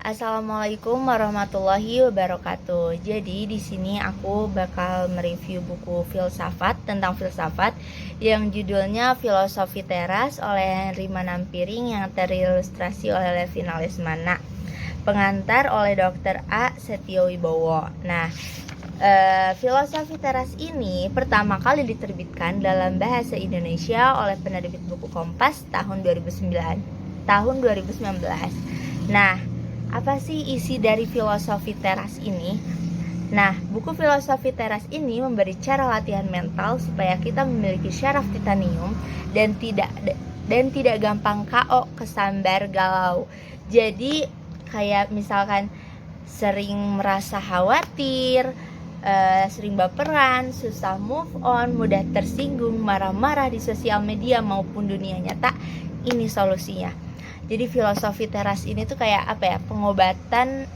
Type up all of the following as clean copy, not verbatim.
Assalamualaikum warahmatullahi wabarakatuh. Jadi di sini aku bakal mereview buku filsafat tentang filsafat yang judulnya Filosofi Teras oleh Henry Manampiring yang terilustrasi oleh Levina Lesmana. Pengantar oleh Dr. A. Setiowibowo. Nah, Filosofi Teras ini pertama kali diterbitkan dalam bahasa Indonesia oleh penerbit buku Kompas tahun 2019. Nah, apa sih isi dari Filosofi Teras ini? Nah, buku Filosofi Teras ini memberi cara latihan mental supaya kita memiliki syaraf titanium dan tidak gampang KO, kesambar, galau. Jadi kayak misalkan sering merasa khawatir, sering baperan, susah move on, mudah tersinggung, marah-marah di sosial media maupun dunia nyata, ini solusinya. Jadi Filosofi Teras ini tuh kayak apa ya, pengobatan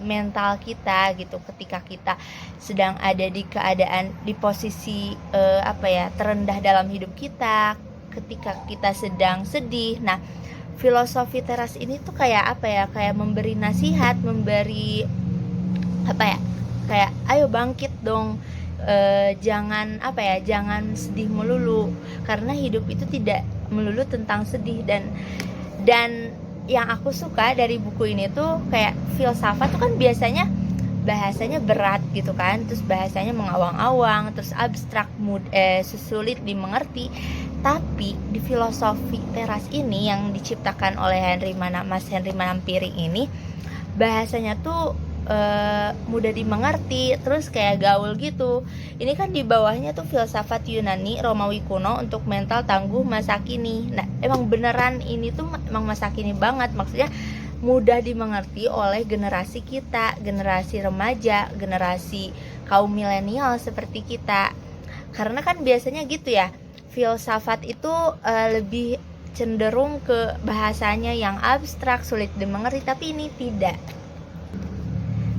mental kita gitu ketika kita sedang ada di keadaan di posisi terendah dalam hidup kita, ketika kita sedang sedih. Nah, Filosofi Teras ini tuh kayak kayak memberi nasihat, memberi kayak ayo bangkit dong, jangan sedih melulu, karena hidup itu tidak melulu tentang sedih. Dan yang aku suka dari buku ini tuh kayak filsafat tuh kan biasanya bahasanya berat gitu kan, terus bahasanya mengawang-awang, terus abstrak, sulit dimengerti. Tapi di Filosofi Teras ini yang diciptakan oleh Mas Henry Manampiring ini, bahasanya tuh mudah dimengerti, terus kayak gaul gitu. Ini kan di bawahnya tuh filsafat Yunani Romawi kuno untuk mental tangguh masa kini. Nah, emang beneran ini tuh emang masa kini banget, maksudnya mudah dimengerti oleh generasi kita, generasi remaja, generasi kaum milenial seperti kita. Karena kan biasanya gitu ya, filsafat itu lebih cenderung ke bahasanya yang abstrak, sulit dimengerti, tapi ini tidak.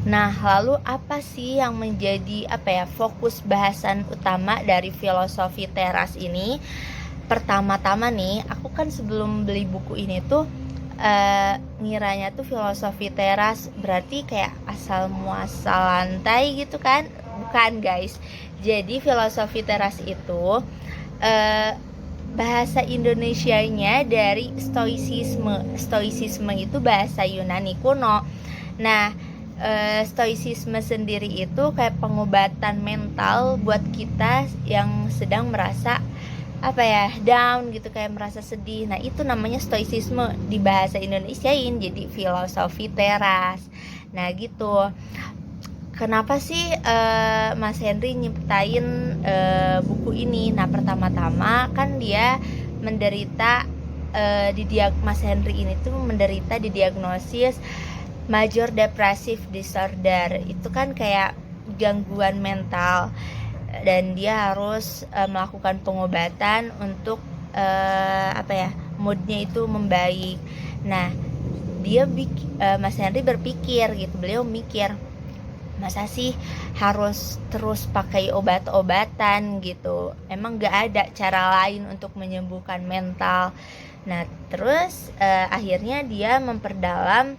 Nah, lalu apa sih yang menjadi fokus bahasan utama dari Filosofi Teras ini? Pertama-tama nih, aku kan sebelum beli buku ini tuh ngiranya tuh Filosofi Teras berarti kayak asal muasal lantai gitu kan? Bukan, guys. Jadi Filosofi Teras itu bahasa Indonesianya dari stoicisme. Stoicisme itu bahasa Yunani kuno. Nah, stoicisme sendiri itu kayak pengobatan mental buat kita yang sedang merasa down gitu, kayak merasa sedih. Nah, itu namanya stoicisme, di bahasa Indonesiain jadi Filosofi Teras. Nah, gitu. Kenapa sih Mas Henry nyiptain buku ini? Nah, pertama-tama kan dia menderita Mas Henry ini tuh menderita didiagnosis major depressive disorder. Itu kan kayak gangguan mental, dan dia harus melakukan pengobatan untuk moodnya itu membaik. Nah, Mas Henry berpikir gitu, beliau mikir, masa sih harus terus pakai obat-obatan gitu, emang gak ada cara lain untuk menyembuhkan mental. Nah, terus akhirnya dia memperdalam,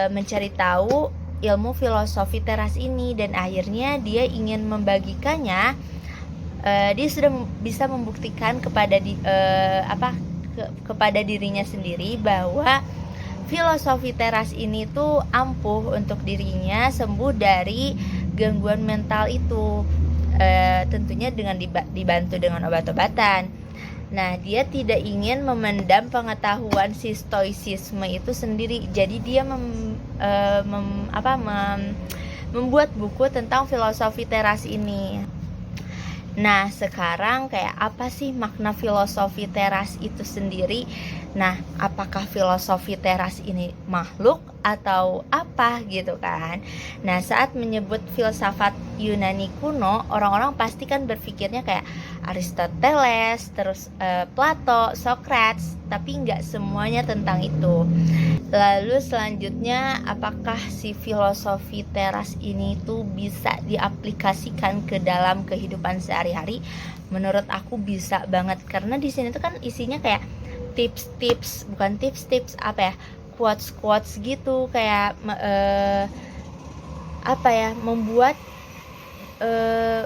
mencari tahu ilmu Filosofi Teras ini, dan akhirnya dia ingin membagikannya. Dia sudah bisa membuktikan kepada kepada dirinya sendiri bahwa Filosofi Teras ini tuh ampuh untuk dirinya sembuh dari gangguan mental itu, tentunya dengan dibantu dengan obat-obatan. Nah, dia tidak ingin memendam pengetahuan si stoicisme itu sendiri. Jadi dia membuat buku tentang Filosofi Teras ini. Nah, sekarang kayak apa sih makna Filosofi Teras itu sendiri? Nah, apakah Filosofi Teras ini makhluk atau apa gitu kan? Nah, saat menyebut filsafat Yunani kuno, orang-orang pasti kan berpikirnya kayak Aristoteles, terus Plato, Socrates, tapi nggak semuanya tentang itu. Lalu selanjutnya, apakah si Filosofi Teras ini tuh bisa diaplikasikan ke dalam kehidupan sehari-hari? Menurut aku bisa banget, karena di sini tuh kan isinya kayak tips-tips, bukan tips-tips quotes gitu, kayak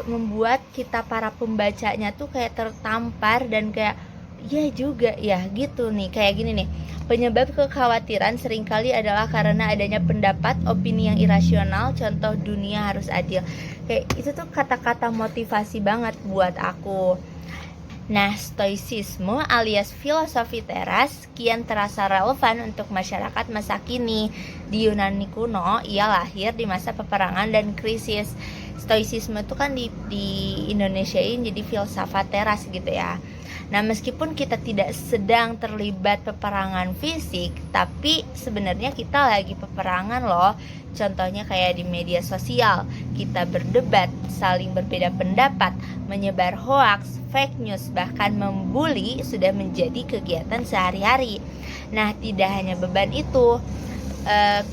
membuat kita para pembacanya tuh kayak tertampar dan kayak iya juga ya gitu nih. Kayak gini nih, penyebab kekhawatiran seringkali adalah karena adanya pendapat opini yang irasional, contoh dunia harus adil. Kayak itu tuh kata-kata motivasi banget buat aku. Nah, stoicisme alias filosofi teras kian terasa relevan untuk masyarakat masa kini. Di Yunani kuno, ia lahir di masa peperangan dan krisis. Stoicisme itu kan di Indonesiain jadi filsafat teras gitu ya. Nah, meskipun kita tidak sedang terlibat peperangan fisik, tapi sebenarnya kita lagi peperangan loh. Contohnya kayak di media sosial, kita berdebat, saling berbeda pendapat, menyebar hoaks, fake news, bahkan membuli sudah menjadi kegiatan sehari-hari. Nah, tidak hanya beban itu,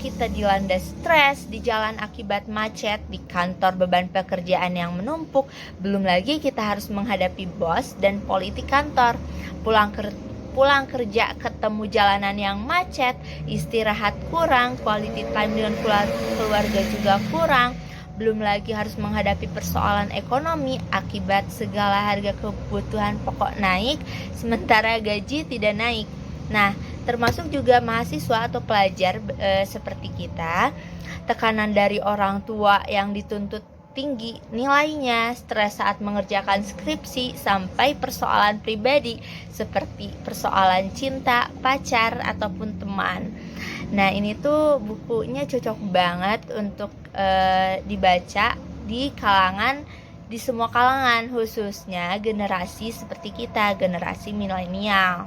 kita dilanda stres di jalan akibat macet, di kantor beban pekerjaan yang menumpuk, belum lagi kita harus menghadapi bos dan politik kantor. Pulang kerja ketemu jalanan yang macet, istirahat kurang, quality time dengan keluarga juga kurang. Belum lagi harus menghadapi persoalan ekonomi akibat segala harga kebutuhan pokok naik, sementara gaji tidak naik. Nah, termasuk juga mahasiswa atau pelajar seperti kita, tekanan dari orang tua yang dituntut tinggi nilainya, stres saat mengerjakan skripsi, sampai persoalan pribadi seperti persoalan cinta, pacar, ataupun teman. Nah, ini tuh bukunya cocok banget untuk dibaca di semua kalangan, khususnya generasi seperti kita, generasi milenial.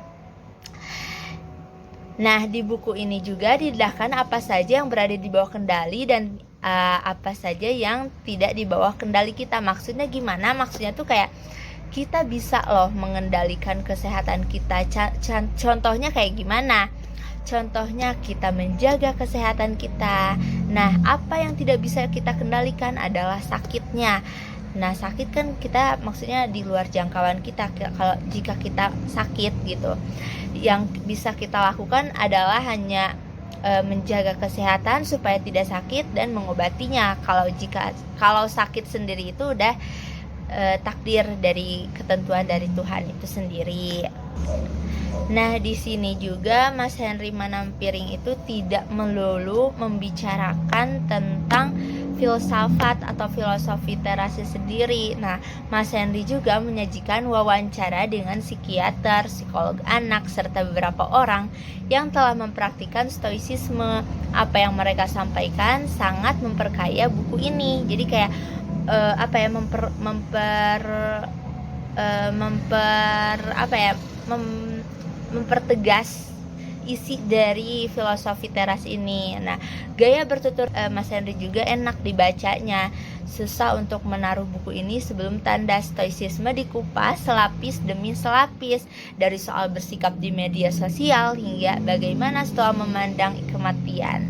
Nah, di buku ini juga didedahkan apa saja yang berada di bawah kendali dan apa saja yang tidak di bawah kendali kita. Maksudnya gimana? Maksudnya tuh kayak kita bisa loh mengendalikan kesehatan kita. Contohnya kayak gimana? Contohnya kita menjaga kesehatan kita. Nah, apa yang tidak bisa kita kendalikan adalah sakitnya. Nah, sakit kan kita maksudnya di luar jangkauan kita kalau jika kita sakit gitu. Yang bisa kita lakukan adalah hanya menjaga kesehatan supaya tidak sakit dan mengobatinya. Kalau sakit sendiri itu udah takdir dari ketentuan dari Tuhan itu sendiri. Nah, di sini juga Mas Henry Manampiring itu tidak melulu membicarakan tentang filsafat atau filosofi terasi sendiri. Nah, Mas Henry juga menyajikan wawancara dengan psikiater, psikolog anak, serta beberapa orang yang telah mempraktikkan stoicisme. Apa yang mereka sampaikan sangat memperkaya buku ini. Jadi kayak mempertegas isi dari filosofi teras ini. Nah, gaya bertutur Mas Henry juga enak dibacanya. Susah untuk menaruh buku ini sebelum tanda stoicisme dikupas selapis demi selapis, dari soal bersikap di media sosial hingga bagaimana setelah memandang kematian.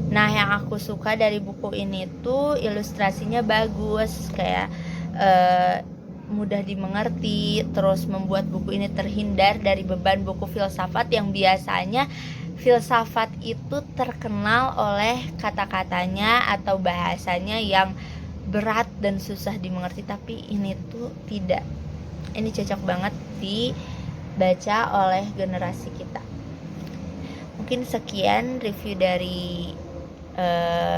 Nah, yang aku suka dari buku ini tuh ilustrasinya bagus, kayak mudah dimengerti, terus membuat buku ini terhindar dari beban buku filsafat yang biasanya filsafat itu terkenal oleh kata-katanya atau bahasanya yang berat dan susah dimengerti, tapi ini tuh tidak. Ini cocok banget dibaca oleh generasi kita. Mungkin sekian review dari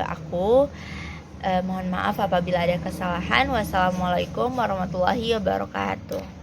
aku. Mohon maaf apabila ada kesalahan. Wassalamualaikum warahmatullahi wabarakatuh.